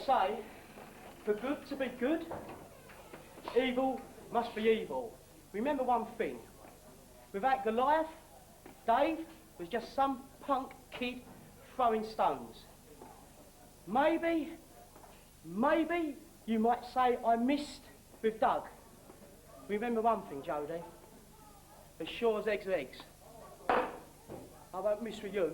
say, for good to be good, evil must be evil. Remember one thing, without Goliath, Dave was just some punk kid throwing stones. Maybe you might say I missed with Doug. Remember one thing, Jodie, as sure as eggs are eggs, I won't miss with you.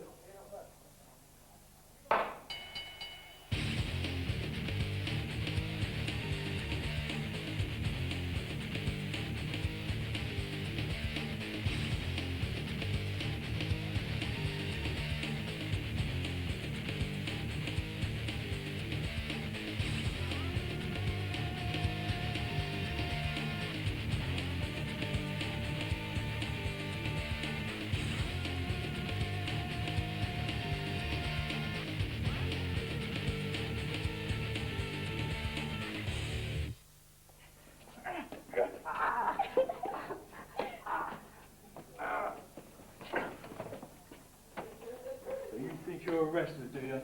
You're a wrestler, do you?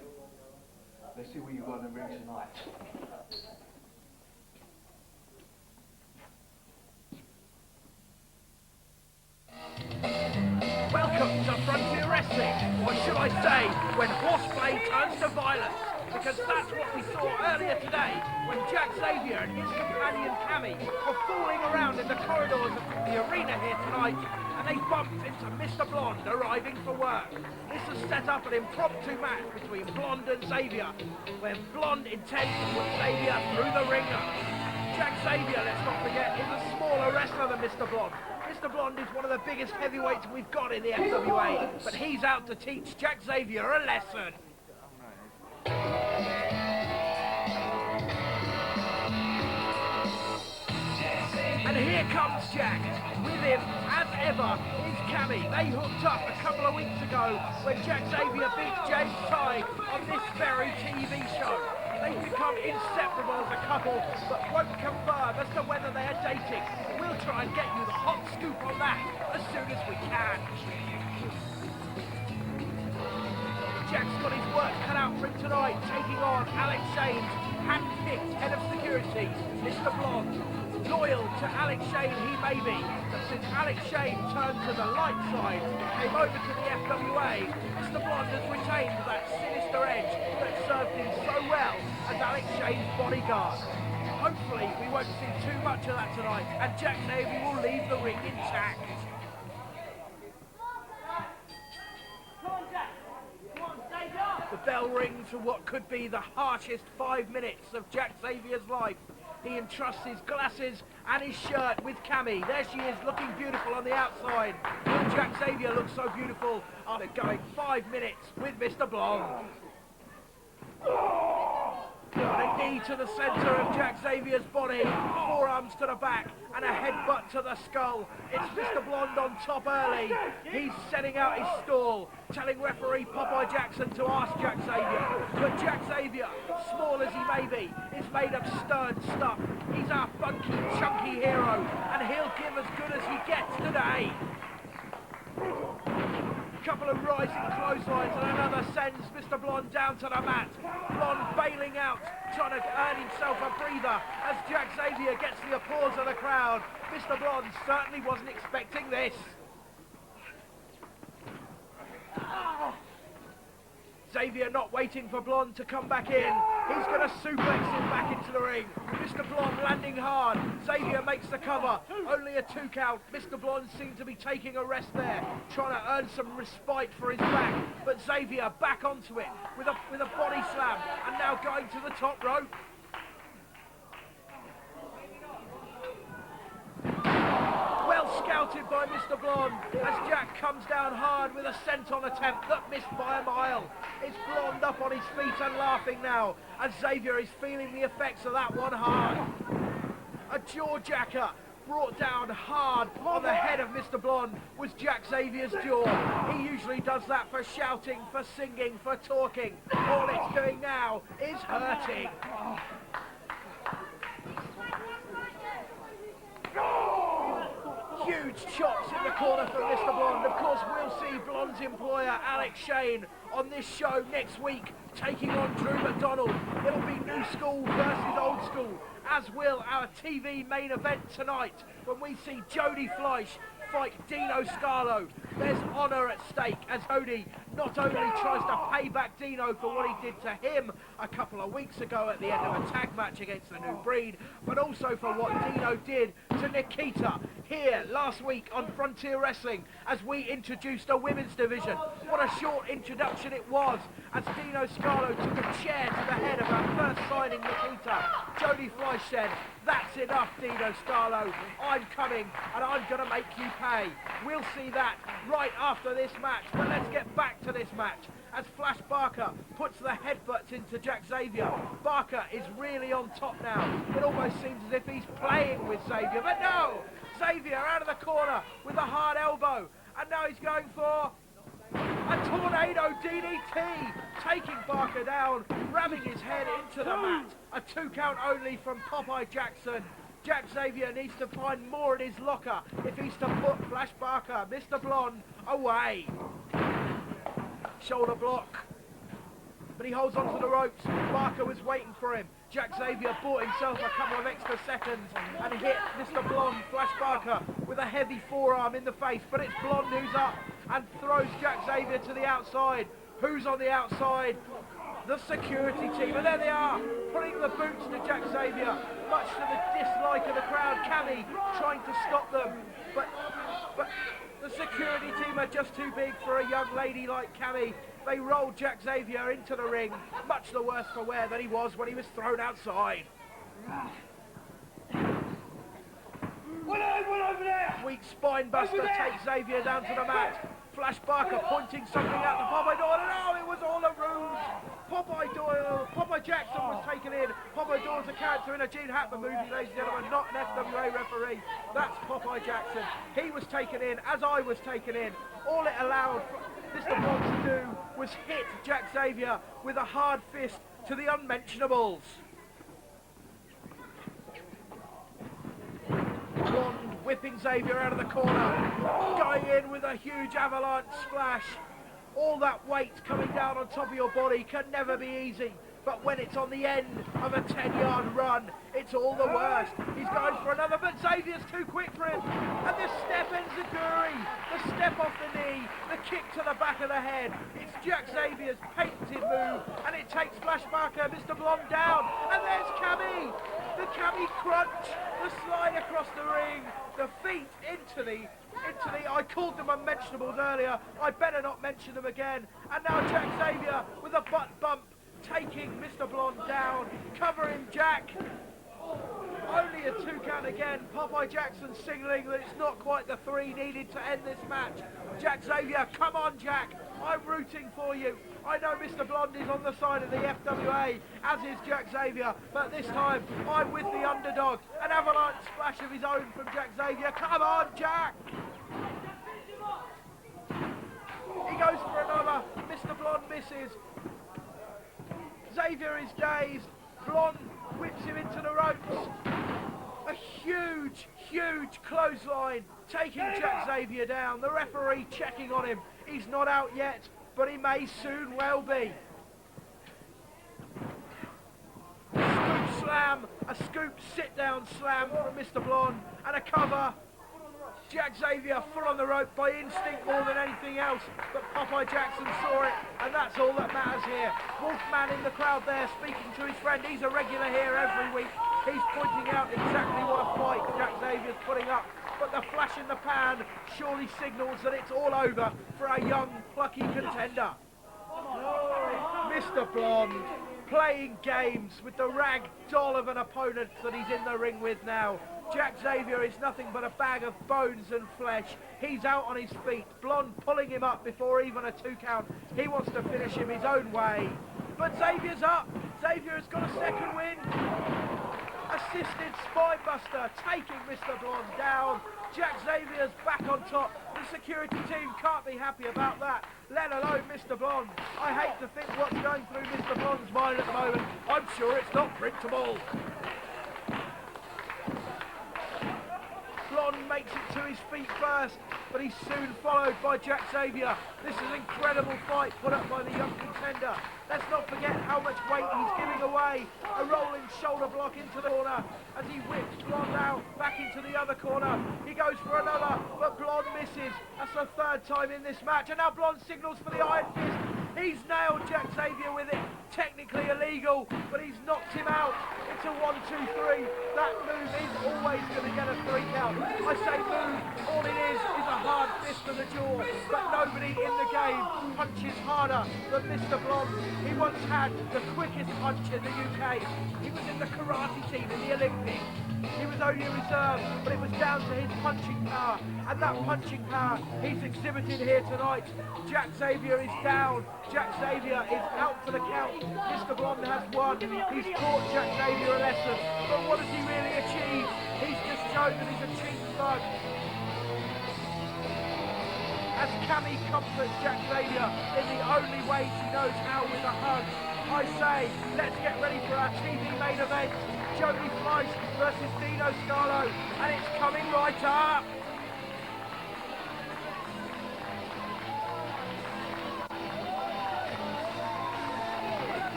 Let's see what you got in the ring tonight. Welcome to Frontier Wrestling, or should I say, when horseplay turns to violence, because that's what we saw earlier today, when Jack Xavier and his companion Cammy were fooling around in the corridors of the arena here tonight, and they bumped into Mr. Blonde arriving for work. This has set up an impromptu match between Blonde and Xavier, where Blonde intends to put Xavier through the ringer. Jack Xavier, let's not forget, is a smaller wrestler than Mr. Blonde. Mr. Blonde is one of the biggest heavyweights we've got in the FWA, but he's out to teach Jack Xavier a lesson. And here comes Jack. With him, as ever, is Cammy. They hooked up a couple of weeks ago when Jack Xavier beat James Ty on this very TV show. They've become inseparable as a couple, but won't confirm as to whether they are dating. We'll try and get you the hot scoop on that as soon as we can. Jack's got his work cut out for him tonight, taking on Alex Shane's hand-picked head of security, Mr. Blonde. Loyal to Alex Shane he may be, but since Alex Shane turned to the light side, came over to the FWA, Mr. Blonde has retained that sinister edge that served him so well as Alex Shane's bodyguard. Hopefully we won't see too much of that tonight, and Jack Xavier will leave the ring intact. The bell rings for what could be the harshest 5 minutes of Jack Xavier's life. He entrusts his glasses and his shirt with Cammy. There she is, looking beautiful on the outside. Will Jack Xavier looks so beautiful after going 5 minutes with Mr. Blonde. A knee to the centre of Jack Xavier's body, forearms to the back, and a headbutt to the skull. It's Mr. Blonde on top early. He's setting out his stall, telling referee Popeye Jackson to ask Jack Xavier. But Jack Xavier, small as he may be, is made of stern stuff. He's our funky, chunky hero, and he'll give as good as he gets today. Couple of rising clotheslines and another sends Mr. Blonde down to the mat. Blonde bailing out, trying to earn himself a breather as Jack Xavier gets the applause of the crowd. Mr. Blonde certainly wasn't expecting this. Xavier not waiting for Blonde to come back in. He's going to suplex him back into the ring. Mr. Blonde landing hard. Xavier makes the cover. Only a 2 count. Mr. Blonde seemed to be taking a rest there, trying to earn some respite for his back. But Xavier back onto it with a body slam, and now going to the top rope. Well scouted by Mr. Blonde as Jack comes down hard with a senton attempt that missed by a mile. It's Blonde up on his feet and laughing now as Xavier is feeling the effects of that one hard. A jaw jacker brought down hard on the head of Mr. Blonde was Jack Xavier's jaw. He usually does that for shouting, for singing, for talking. All it's doing now is hurting. Huge chops in the corner for Mr. Blonde. Of course, we'll see Blonde's employer, Alex Shane, on this show next week, taking on Drew McDonald. It'll be new school versus old school, as will our TV main event tonight, when we see Jody Fleisch fight Dino Scarlo. There's honour at stake as Jody not only tries to pay back Dino for what he did to him a couple of weeks ago at the end of a tag match against the New Breed, but also for what Dino did to Nikita here last week on Frontier Wrestling as we introduced a women's division. What a short introduction it was as Dino Scarlo took a chair to the head of our first signing, Nikita. Jody Fleisch said, "That's enough, Dino Scarlo. I'm coming and I'm going to make you pay." We'll see that right after this match, but let's get back to this match as Flash Barker puts the headbutts into Jack Xavier. Barker is really on top now. It almost seems as if he's playing with Xavier, but no! Xavier out of the corner with a hard elbow, and now he's going for a tornado DDT, taking Barker down, ramming his head into the mat. A 2 count only from Popeye Jackson. Jack Xavier needs to find more in his locker if he's to put Flash Barker, Mr. Blonde, away. Shoulder block, but he holds onto the ropes. Barker was waiting for him. Jack Xavier bought himself a couple of extra seconds and hit Mr. Blonde, Flash Barker, with a heavy forearm in the face, but it's Blonde who's up and throws Jack Xavier to the outside. Who's on the outside? The security team, and there they are, putting the boots to Jack Xavier, much to the dislike of the crowd. Cammy trying to stop them, but the security team are just too big for a young lady like Cammy. They rolled Jack Xavier into the ring, much the worse for wear than he was when he was thrown outside. One over there! Weak spine buster takes Xavier down to the mat. Flash Barker pointing something at the Popeye Doyle, and oh, it was all a ruse. Popeye Jackson was taken in. Popeye Doyle's a character in a Gene Hackman movie, ladies and gentlemen, not an FWA referee. That's Popeye Jackson. He was taken in, as I was taken in. All it allowed Mr. Blonde to do was hit Jack Xavier with a hard fist to the unmentionables. Blonde whipping Xavier out of the corner, going in with a huge avalanche splash. All that weight coming down on top of your body can never be easy, but when it's on the end of a 10-yard run, it's all the worst. He's going for another, but Xavier's too quick for him. And the step enziguri, the step off the knee, the kick to the back of the head. It's Jack Xavier's patented move, and it takes Flash Barker, Mr. Blonde down. And there's Cammy, the Cammy crunch, the slide across the ring, the feet into the, I called them unmentionables earlier, I better not mention them again. And now Jack Xavier with a butt bump, taking Mr. Blonde down, covering Jack. Only a 2 count again. Popeye Jackson signalling that it's not quite the 3 needed to end this match. Jack Xavier, come on Jack, I'm rooting for you. I know Mr. Blonde is on the side of the FWA, as is Jack Xavier, but this time I'm with the underdog. An avalanche splash of his own from Jack Xavier. Come on Jack! He goes for another. Mr. Blonde misses. Xavier is dazed. Blonde whips him into the ropes. A huge, huge clothesline taking Jack Xavier down. The referee checking on him. He's not out yet, but he may soon well be. Scoop slam, a scoop sit-down slam from Mr. Blonde, and a cover. Jack Xavier full on the rope by instinct more than anything else, but Popeye Jackson saw it, and that's all that matters here. Wolfman in the crowd there speaking to his friend. He's a regular here every week. He's pointing out exactly what a fight Jack Xavier's putting up, but the flash in the pan surely signals that it's all over for a young, plucky contender. Mr. Blonde playing games with the rag doll of an opponent that he's in the ring with now. Jack Xavier is nothing but a bag of bones and flesh. He's out on his feet. Blonde pulling him up before even a 2 count. He wants to finish him his own way. But Xavier's up. Xavier has got a second win. Assisted spinebuster taking Mr. Blonde down. Jack Xavier's back on top. The security team can't be happy about that, let alone Mr. Blonde. I hate to think what's going through Mr. Blonde's mind at the moment. I'm sure it's not printable. Blonde makes it to his feet first, but he's soon followed by Jack Xavier. This is an incredible fight put up by the young contender. Let's not forget how much weight he's giving away. A rolling shoulder block into the corner as he whips Blonde out, back into the other corner. He goes for another, but Blonde misses. That's the third time in this match, and now Blonde signals for the Iron Fist. He's nailed Jack Xavier with it. Technically illegal, but he's knocked him out. It's a 1, 2, 3. That move is always going to get a 3 count. I say move, all it is a hard fist to the jaw, but nobody in the game punches harder than Mr. Blonde. He once had the quickest punch in the UK. He was in the karate team in the Olympics. He was only a reserve, but it was down to his punching power, and that punching power he's exhibited here tonight. Jack Xavier is down. Jack Xavier is out for the count. Mr. Blonde has won. He's taught Jack Xavier a lesson, but what has he really achieved? He's just shown that he's a cheap thug. As Cammy comforts Jack Xavier in the only way she knows how, with a hug, I say, let's get ready for our TV main event. Jody Fleisch versus Dino Scarlo, and it's coming right up.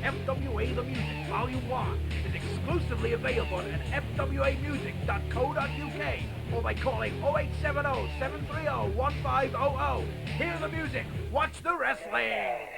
FWA The Music Volume 1 is exclusively available at fwamusic.co.uk or by calling 0870 730 1500. Hear the music, watch the wrestling.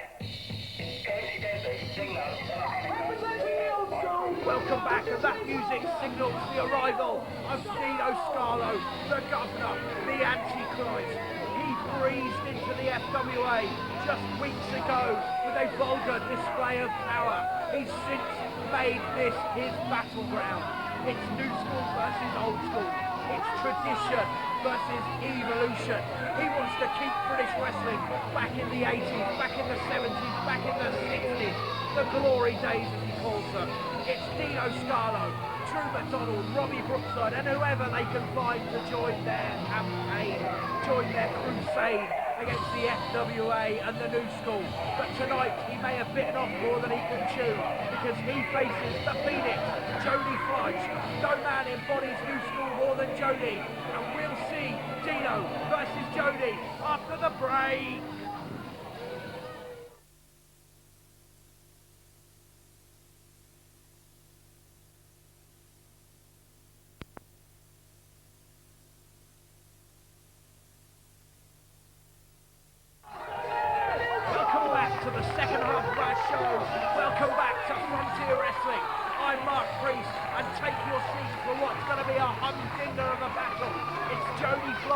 Welcome back, and that music signals the arrival of Dino Scarlo, the governor, the Antichrist. He breezed into the FWA just weeks ago with a vulgar display of power. He's since made this his battleground. It's new school versus old school. It's tradition versus evolution. He wants to keep British wrestling back in the 80s, back in the 70s, back in the 60s. The glory days, as he calls them. It's Dino Scarlo, Drew McDonald, Robbie Brookside, and whoever they can find to join their campaign, join their crusade against the FWA and the new school. But tonight he may have bitten off more than he can chew, because he faces the Phoenix, Jody Fleisch. No man embodies new school more than Jody, and we'll see Dino versus Jody after the break.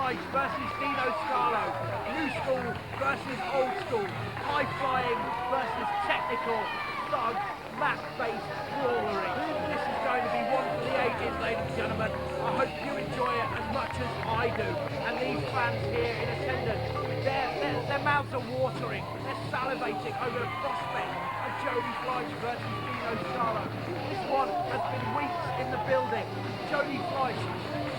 Versus Dino Scarlo, new school versus old school, high flying versus technical, thug, mat-based brawlery. This is going to be one for the ages, ladies and gentlemen. I hope you enjoy it as much as I do, and these fans here in attendance, their mouths are watering, they're salivating over the prospect of Jody Fleisch versus Dino Scarlo. This one has been weeks in the building. Jody Fleisch,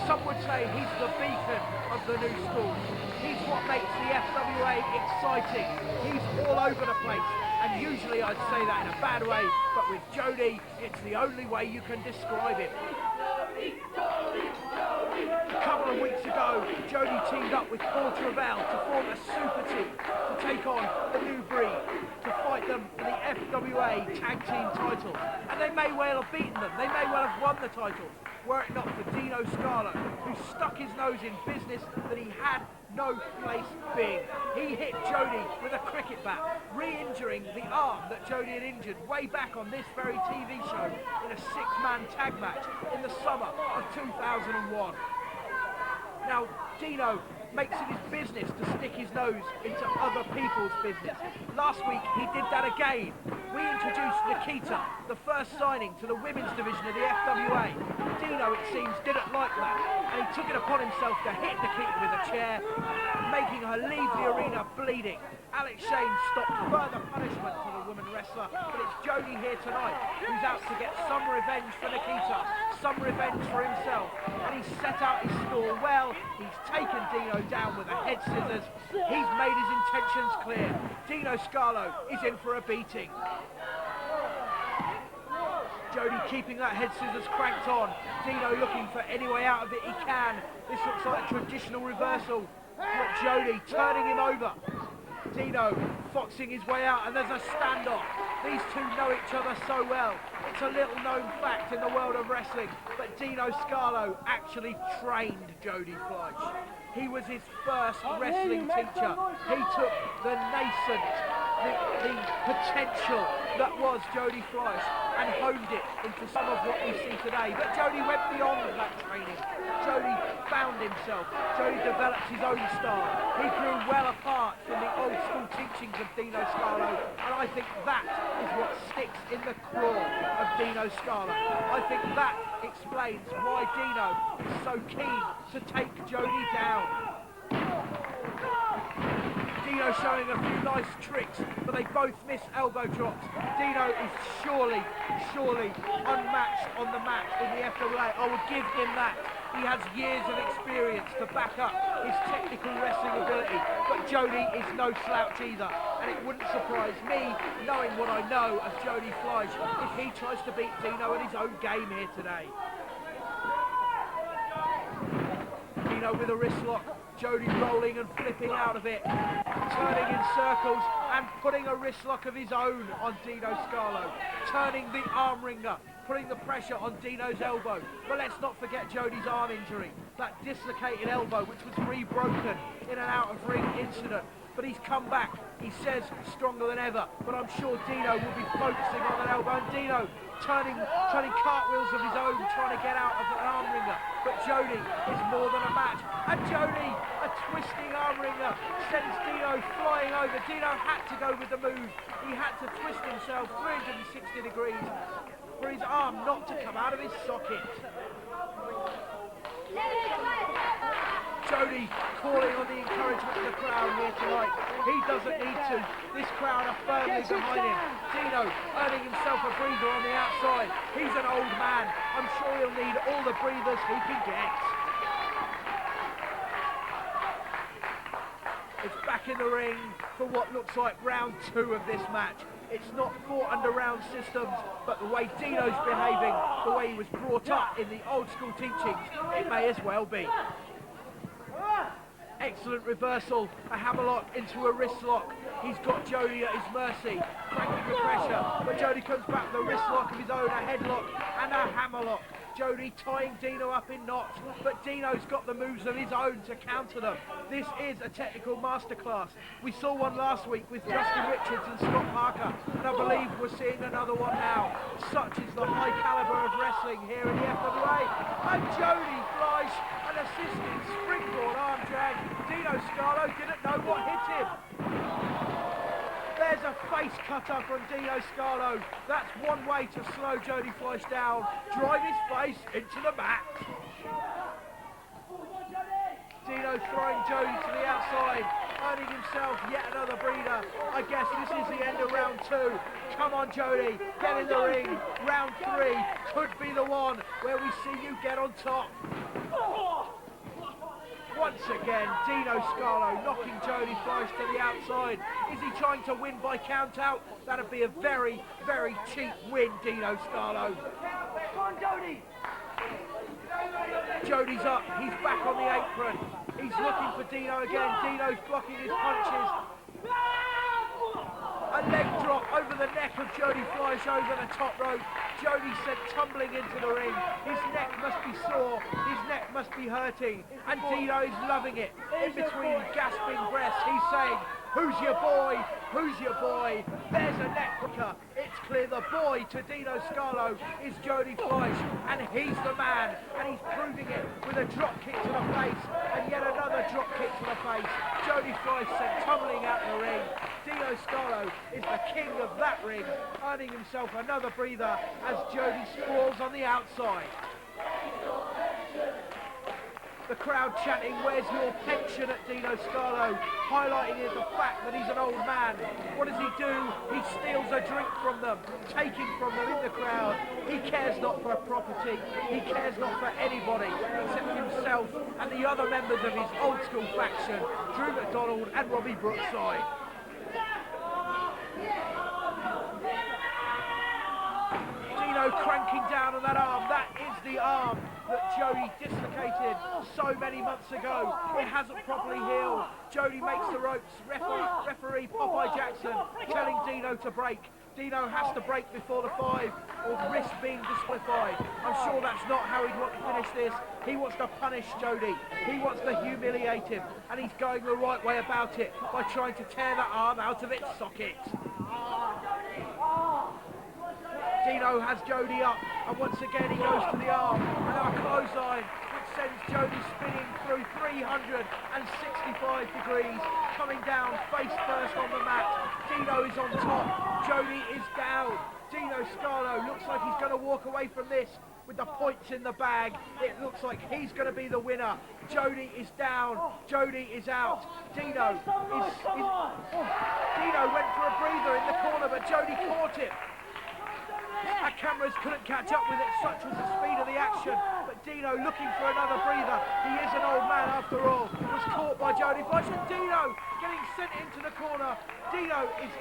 some would say he's the beacon of the new school. He's what makes the FWA exciting. He's all over the place, and usually I'd say that in a bad way, but with Jody, it's the only way you can describe him. A couple of weeks ago, Jody teamed up with Paul Travell to form a super team to take on the New Breed, to fight them for the FWA tag team titles. And they may well have beaten them, they may well have won the titles, were it not for Dino Scarlo, who stuck his nose in business that he had no place being. He hit Jody with a cricket bat, re-injuring the arm that Jody had injured way back on this very TV show in a 6-man tag match in the summer of 2001. Now, Dino makes it his business to stick his nose into other people's business. Last week, he did that again. We introduced Nikita, the first signing to the women's division of the FWA. Dino, it seems, didn't like that, and he took it upon himself to hit Nikita with a chair, making her leave the arena bleeding. Alex Shane stopped further punishment for the woman wrestler, but it's Jody here tonight who's out to get some revenge for Nikita, some revenge for himself, and he's set out his stall well. He's taken Dino down with a head scissors. He's made his intentions clear. Dino Scarlo is in for a beating. Jody keeping that head scissors cranked on. Dino looking for any way out of it he can. This looks like a traditional reversal. But Jody turning him over. Dino foxing his way out, and there's a standoff. These two know each other so well. It's a little known fact in the world of wrestling, but Dino Scarlo actually trained Jody Fleisch. He was his first wrestling teacher. He took the nascent, the potential that was Jody Fleisch and honed it into some of what we see today. But Jody went beyond that training. Jody found himself. Jody developed his own style. He grew well apart from the old school teachings of Dino Scarlo, and I think that is what sticks in the craw of Dino Scarlo. I think that explains why Dino is so keen to take Jody down. Dino showing a few nice tricks, but they both miss elbow drops. Dino is surely unmatched on the mat in the FWA. I would give him that. He has years of experience to back up his technical wrestling ability, but Jody is no slouch either, and it wouldn't surprise me, knowing what I know of Jody Fleisch, if he tries to beat Dino at his own game here today. Dino with a wrist lock, Jody rolling and flipping out of it, turning in circles and putting a wrist lock of his own on Dino Scarlo, turning the arm wringer, putting the pressure on Dino's elbow. But let's not forget Jody's arm injury, that dislocated elbow which was rebroken in an out-of-ring incident. But he's come back, he says stronger than ever, but I'm sure Dino will be focusing on that elbow, and Dino turning cartwheels of his own, trying to get out of an arm wringer. But Jody is more than a match, and Jody, a twisting arm wringer, sends Dino flying over. Dino had to go with the move. He had to twist himself 360 degrees for his arm not to come out of his socket. Jody calling on the encouragement of the crowd here tonight. He doesn't need to. This crowd are firmly behind him. Dino earning himself a breather on the outside. He's an old man. I'm sure he'll need all the breathers he can get. It's back in the ring for what looks like round 2 of this match. It's not fought under round systems, but the way Dino's behaving, the way he was brought up in the old school teachings, it may as well be. Excellent reversal, a hammerlock into a wrist lock. He's got Jody at his mercy, cranking the pressure, but Jody comes back with a wrist lock of his own, a headlock and a hammerlock. Jody tying Dino up in knots, but Dino's got the moves of his own to counter them. This is a technical masterclass. We saw one last week with Justin Richards and Scott Parker, and I believe we're seeing another one now. Such is the high caliber of wrestling here in the FWA. And Jody Fleisch, an assisting springboard arm drag. Dino Scarlo didn't know what hit him. There's a face cutter from Dino Scarlo. That's one way to slow Jody Fleisch down. Drive his face into the mat. Dino throwing Jody to the outside, earning himself yet another breather. I guess this is the end of round 2. Come on, Jody, get in the ring. Round 3 could be the one where we see you get on top. Once again, Dino Scarlo knocking Jody Fleisch to the outside. Is he trying to win by count out? That'd be a very, very cheap win, Dino Scarlo. Come on, Jody! Jody's up, he's back on the apron. He's looking for Dino again. Dino's blocking his punches. A leg drop over the neck of Jody Fleisch over the top rope. Jody sent tumbling into the ring. His neck must be sore. His neck must be hurting. And Dino is loving it. In between gasping breaths, he's saying, "Who's your boy? Who's your boy?" There's a neck breaker. It's clear the boy to Dino Scarlo is Jody Fleisch, and he's the man, and he's proving it with a drop kick to the face, and yet another drop kick to the face. Jody Fleisch sent tumbling out the ring. Dino Scarlo is the king of that ring, earning himself another breather as Jody sprawls on the outside. The crowd chanting, "Where's your pension?" at Dino Scarlo, highlighting the fact that he's an old man. What does he do? He steals a drink from them, taking from them in the crowd. He cares not for property. He cares not for anybody except himself and the other members of his old school faction, Drew McDonald and Robbie Brookside. Dino cranking on that arm. That is the arm that Jody dislocated so many months ago. It hasn't properly healed. Jody makes the ropes. Referee Popeye Jackson telling Dino to break. Dino has to break before the 5 or risk being disqualified. I'm sure that's not how he'd want to finish this. He wants to punish Jody. He wants to humiliate him, and he's going the right way about it by trying to tear that arm out of its socket. Dino has Jody up, and once again he goes to the arm, and now a clothesline which sends Jody spinning through 365 degrees, coming down face first on the mat. Dino is on top, Jody is down. Dino Scarlo looks like he's going to walk away from this with the points in the bag. It looks like he's going to be the winner. Jody is down, Jody is out. Dino went for a breather in the corner, but Jody caught it. Our cameras couldn't catch up with it, such was the speed of the action. But Dino, looking for another breather, he is an old man after all, was caught by Jody Fleisch, and Dino getting sent into the corner. Dino is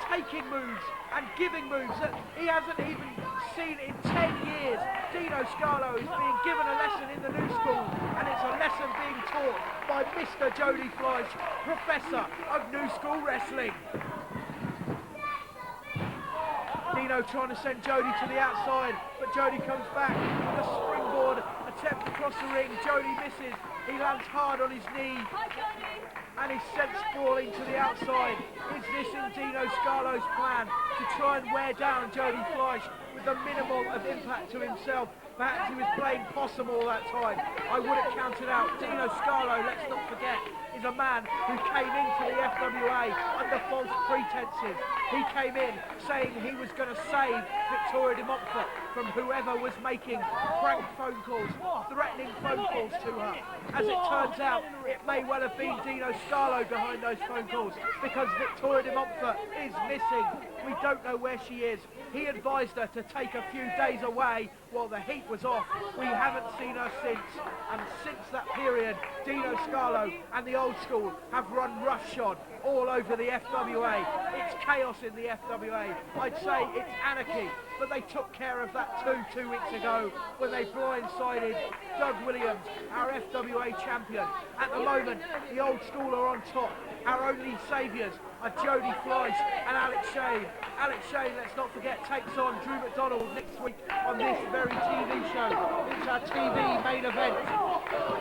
taking moves and giving moves that he hasn't even seen in 10 years. Dino Scarlo is being given a lesson in the new school, and it's a lesson being taught by Mr. Jody Fleisch, Professor of New School Wrestling. Dino trying to send Jody to the outside, but Jody comes back with a springboard attempt across the ring. Jody misses, he lands hard on his knee, and he's sent sprawling to the outside. Is this in Dino Scarlo's plan to try and wear down Jody Fleisch with the minimal of impact to himself? Perhaps he was playing possum all that time. I wouldn't count it out. Dino Scarlo, let's not forget, is a man who came into the FWA under false pretenses. He came in saying he was going to save Victoria de Montfort from whoever was making prank phone calls, threatening phone calls to her. As it turns out, it may well have been Dino Scarlo behind those phone calls, because Victoria de Montfort is missing. We don't know where she is. He advised her to take a few days away while the heat was off. We haven't seen her since, and since that period, Dino Scarlo and the old school have run roughshod all over the FWA. It's chaos in the FWA. I'd say it's anarchy, but they took care of that two weeks ago when they blindsided Doug Williams, our FWA champion. At the moment, the old school are on top. Our only saviours are Jody Fleisch and Alex Shane. Alex Shane, let's not forget, takes on Drew McDonald next week on this very TV show. It's our TV main event.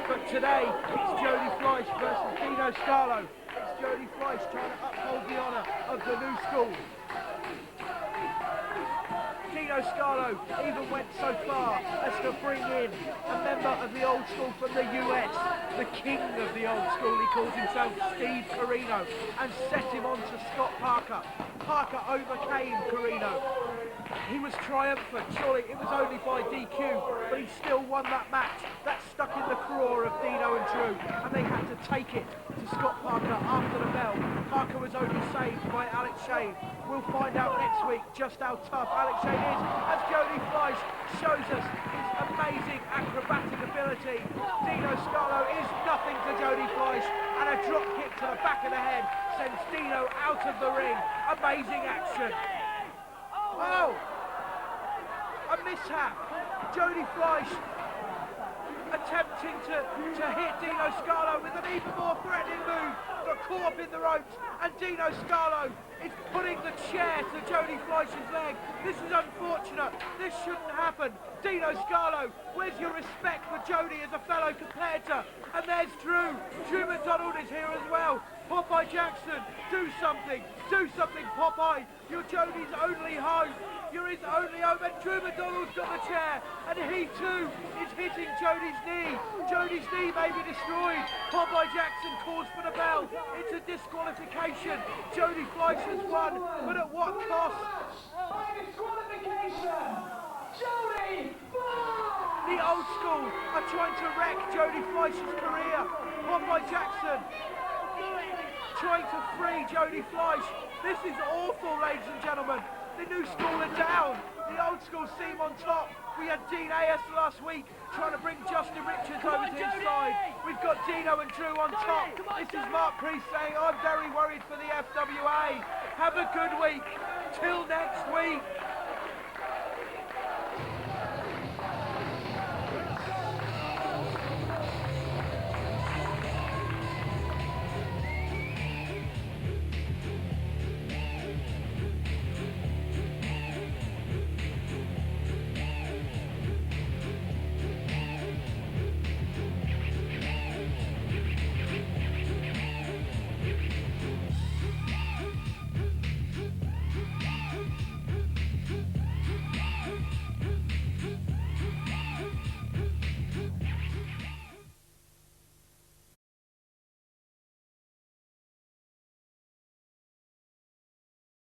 But today, it's Jody Fleisch versus Dino Scarlo. It's Jody Fleisch trying to uphold the honour of the new school. Dino Scarlo even went so far as to bring in a member of the old school from the US, the king of the old school, he calls himself, Steve Corino, and set him on to Scott Parker. Parker overcame Corino. He was triumphant, surely it was only by DQ, but he still won that match. That stuck in the craw of Dino and Drew, and they had to take it to Scott Parker after the bell. Parker was only saved by Alex Shane. We'll find out next week just how tough Alex Shane is, as Jody Fleisch shows us his amazing acrobatic ability. Dino Scarlo is nothing to Jody Fleisch, and a drop kick to the back of the head sends Dino out of the ring. Amazing action. Oh! A mishap. Jody Fleisch attempting to hit Dino Scarlo with an even more threatening move, got caught up in the ropes, and Dino Scarlo is putting the chair to Jody Fleisch's leg. This is unfortunate. This shouldn't happen. Dino Scarlo, where's your respect for Jody as a fellow competitor? And there's Drew. Drew McDonald is here as well. Popeye Jackson, do something. Do something, Popeye. You're Jody's only hope. You're his only hope, and Drew McDonald's got the chair, and he too is hitting Jody's knee. Jody's knee may be destroyed. Popeye Jackson calls for the bell. It's a disqualification. Jody Fleisch has won, but at what cost? Disqualification! Jody Fleisch! The old school are trying to wreck Jody Fleisch's career. Popeye Jackson trying to free Jody Fleisch. This is awful, ladies and gentlemen. The new school are down. The old school seem on top. We had Dean A.S. last week trying to bring Justin Richards over to his side. We've got Dino and Drew on top. This is Mark Priest saying, I'm very worried for the FWA. Have a good week. Till next week.